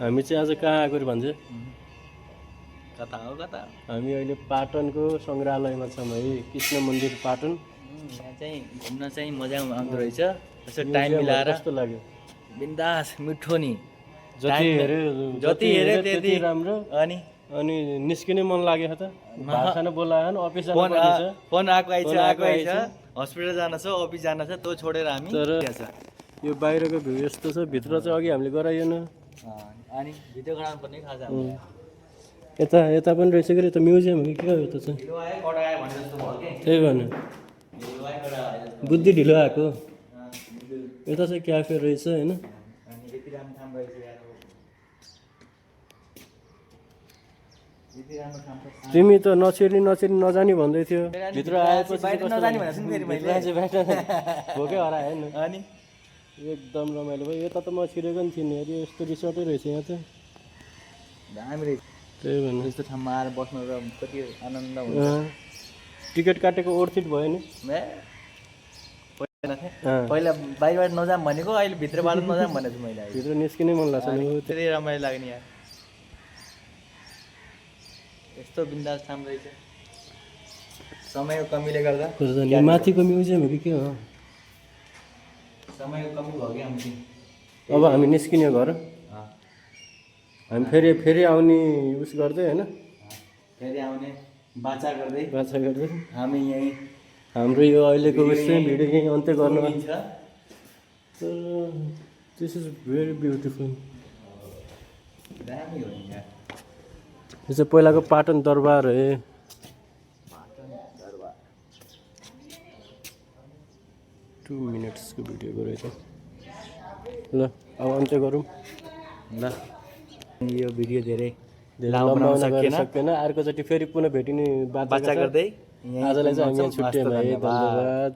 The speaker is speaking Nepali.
हामी चाहिँ आज कहाँ आएको भन्छ? कता हो कता? हामी अहिले पाटनको सङ्ग्रहालयमा छौँ है, कृष्ण मन्दिर पाटन। यहाँ चाहिँ घुम्न चाहिँ मजा आउँदो रहेछ। यसो टाइम मिलाएर कस्तो लाग्यो? बिन्दास मिठो नि। जति हेऱ्यो त्यति राम्रो। अनि निस्किनै मन लाग्यो त। भात खान बोलाएन, अफिस जानु पर्ने छ। फोन आएको आइछ। हस्पिटल जान छ, अफिस जान छ, त्यो छोडेर हामी तर यो बाहिरको भ्यू यस्तो छ, भित्र चाहिँ अघि हामीले गराइएन। अनि भिडियो गराउनु पर्ने खाजा यता पनि रहेछ कि यता म्युजियम हो कि के हो यो त चाहिँ? ढिलो आयो कडा आयो भन्ने जस्तो भयो के? त्यही भने ढिलो आयो कडा आयो। बुद्धि ढिलो आएको। यता चाहिँ क्याफे रहेछ होइन? अनि यति राम्रो ठाउँ रहेछ यार। यति राम्रो ठाउँ छ। तिमी त नछिर्नी नजानी भन्दै थियो। भित्र आएपछि बाहिर नजानी भनेको छु फेरि मैले। भोकै हरायो नि। अनि एकदम रमाइलो भयो। यता त म छिरेको नि थिइनँ। हेरी यस्तो रिसोर्टै रहेछ यहाँ चाहिँ। दामी रहेछ। त्यही भने यस्तो ठाउँमा आएर बस्नु र कति आनन्द हुन्छ। टिकट काटेको ओर्थिट भयो नि। पहिला बाहिरबाट नजाम भनेको, अहिले भित्रबाट नजाम भनेको छु मैले। भित्र निस्किनै मन लाग्छ नि। धेरै रमाइलो लाग्ने यार। यस्तो बिन्दास ठाउँ रहेछ। समयको कमीले गर्दा माथिको म्युजियम हो कि के हो? समयको कमी भयो कि हामी। अब हामी निस्किने घर। हामी फेरि आउने उस गर्दै होइन? फेरि आउने बाचा गर्दै हामी यहीँ हाम्रो यो अहिलेको उस चाहिँ भिडियो यहीँ अन्त्य गर्नु छ। तर दिस इज भेरी ब्युटिफुल। दामी हो नि यार। यो चाहिँ पहिलाको पाटन दरबार है। पाटन दरबार 2 मिनट्सको भिडियो रहेछ। ल अब अन्त्य गरौँ। ल यो भिडियो धेरै लामो सकेन। अर्कोचोटि फेरि पुनः भेटिने बाचा गर्दै आजलाई चाहिँ हामी छुट्टियौँ है। धन्यवाद।